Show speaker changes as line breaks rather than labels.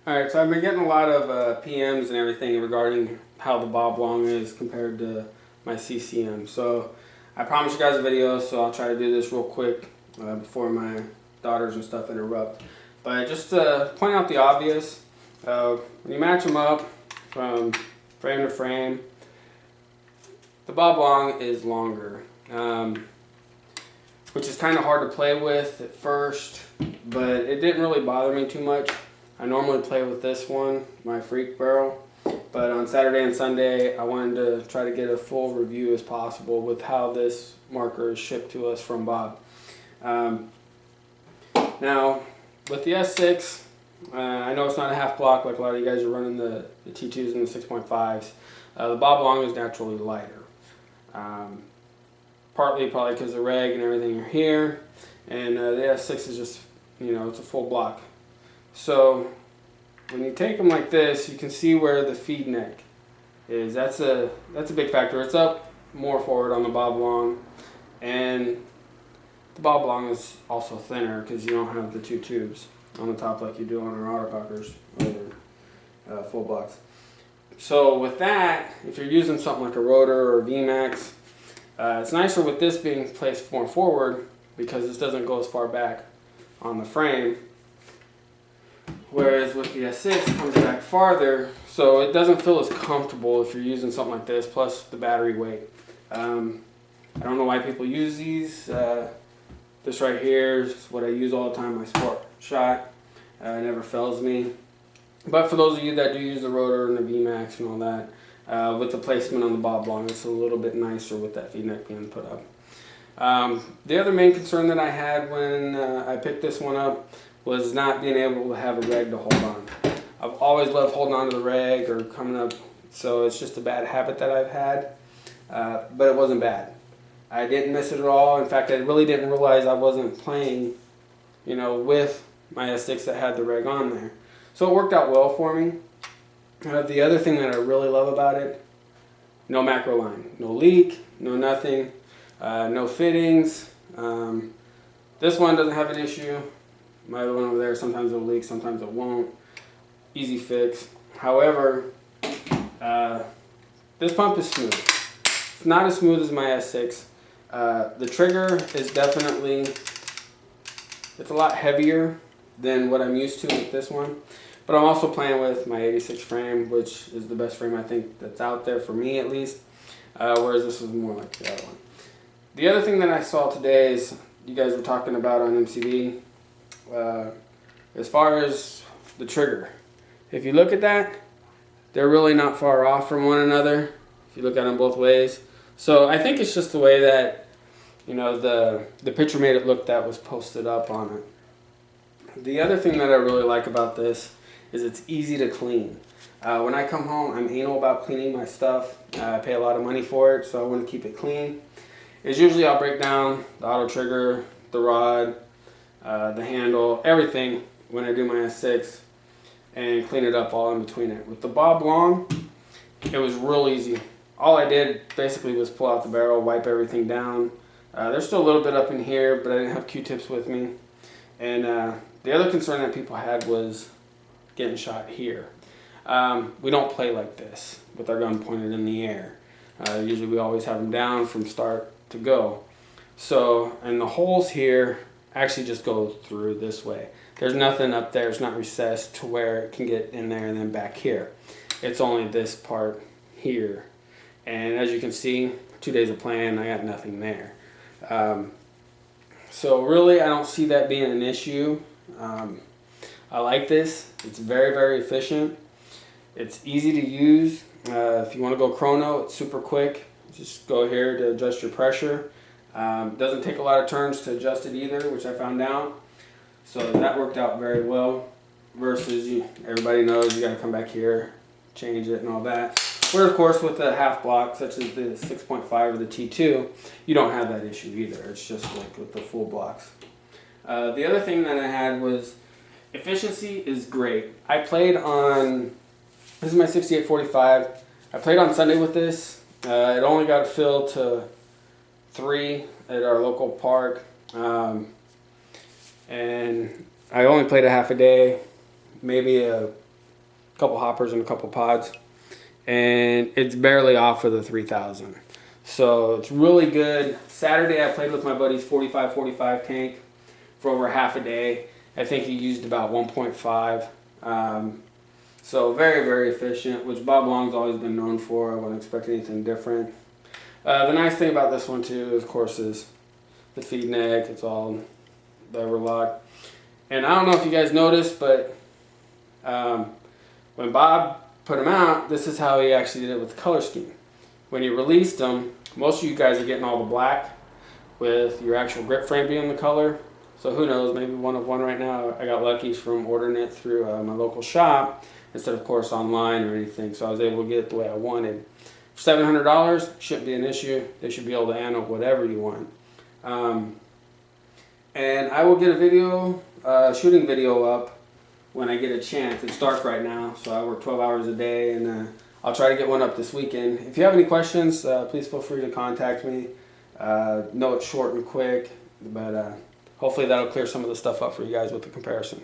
Alright, so I've been getting a lot of PMs and everything regarding how the bob long is compared to my CCM. So I promised you guys a video, so I'll try to do this real quick before my daughters and stuff interrupt. But just to point out the obvious, when you match them up from frame to frame, the bob long is longer, which is kind of hard to play with at first, but it didn't really bother me too much. I normally play with this one, my Freak barrel, but on Saturday and Sunday I wanted to try to get a full review as possible with how this marker is shipped to us from Bob. Now with the S6, I know it's not a half block like a lot of you guys are running the T2s and the 6.5s. The bob long is naturally lighter. Partly probably because the reg and everything are here, and the S6 is just, it's a full block. So when you take them like this, you can see where the feed neck is. That's a big factor. It's up more forward on the bob long, and the bob long is also thinner because you don't have the two tubes on the top like you do on our autocockers or full blocks. So with that, if you're using something like a rotor or VMAX, it's nicer with this being placed more forward because this doesn't go as far back on the frame. Whereas with the S6 it comes back farther, so it doesn't feel as comfortable if you're using something like this, plus the battery weight. I don't know why people use these. This right here is what I use all the time, my sport shot. It never fails me. But for those of you that do use the rotor and the VMAX and all that, with the placement on the bob long, it's a little bit nicer with that feed neck being put up. The other main concern that I had when I picked this one up was not being able to have a reg to hold on. I've always loved holding on to the reg or coming up, so it's just a bad habit that I've had, but it wasn't bad. I didn't miss it at all. In fact, I really didn't realize I wasn't playing, with my S6 that had the reg on there. So it worked out well for me. The other thing that I really love about it, no macro line, no leak, no nothing, no fittings. This one doesn't have an issue. My other one over there, sometimes it'll leak, sometimes it won't. Easy fix. However, this pump is smooth. It's not as smooth as my S6. The trigger is definitely, it's a lot heavier than what I'm used to with this one. But I'm also playing with my 86 frame, which is the best frame I think that's out there for me at least. Whereas this is more like the other one. The other thing that I saw today is, you guys were talking about on MCV, as far as the trigger. If you look at that, they're really not far off from one another if you look at them both ways. So I think it's just the way that the picture made it look that was posted up on it. The other thing that I really like about this is it's easy to clean. When I come home, I'm anal about cleaning my stuff. I pay a lot of money for it, so I want to keep it clean. It's usually I'll break down the auto trigger, the rod, the handle, everything when I do my S6 and clean it up all in between it. With the bob long, it was real easy. All I did basically was pull out the barrel, wipe everything down. There's still a little bit up in here, but I didn't have Q-tips with me. And the other concern that people had was getting shot here. We don't play like this with our gun pointed in the air. Usually we always have them down from start to go. So, and the holes here actually just go through this way. There's nothing up there, it's not recessed to where it can get in there and then back here. It's only this part here. And as you can see, 2 days of playing, I got nothing there. So really, I don't see that being an issue. I like this. It's very, very efficient. It's easy to use. If you want to go chrono, it's super quick. Just go here to adjust your pressure. Doesn't take a lot of turns to adjust it either, which I found out. So that worked out very well. Versus, everybody knows you got to come back here, change it and all that. Where of course with a half block such as the 6.5 or the T2, you don't have that issue either. It's just like with the full blocks. The other thing that I had was efficiency is great. I played on, this is my 6845. I played on Sunday with this. It only got filled to 3 at our local park. And I only played a half a day, maybe a a couple hoppers and a couple pods, and it's barely off of the 3000. So it's really good. Saturday I played with my buddy's 45 tank for over half a day. I think he used about 1.5. So very, very efficient, which Bob Long's always been known for. I wouldn't expect anything different. The nice thing about this one too, of course, is the feed neck. It's all lever lock. And I don't know if you guys noticed, but when Bob put them out, this is how he actually did it with the color scheme. When he released them, most of you guys are getting all the black with your actual grip frame being the color. So who knows, maybe one of one right now. I got lucky from ordering it through my local shop instead of course online or anything. So I was able to get it the way I wanted. For $700, shouldn't be an issue. They should be able to handle whatever you want. And I will get a video, shooting video up when I get a chance. It's dark right now, so I work 12 hours a day, and I'll try to get one up this weekend. If you have any questions, please feel free to contact me. Know it's short and quick, but hopefully that'll clear some of the stuff up for you guys with the comparison.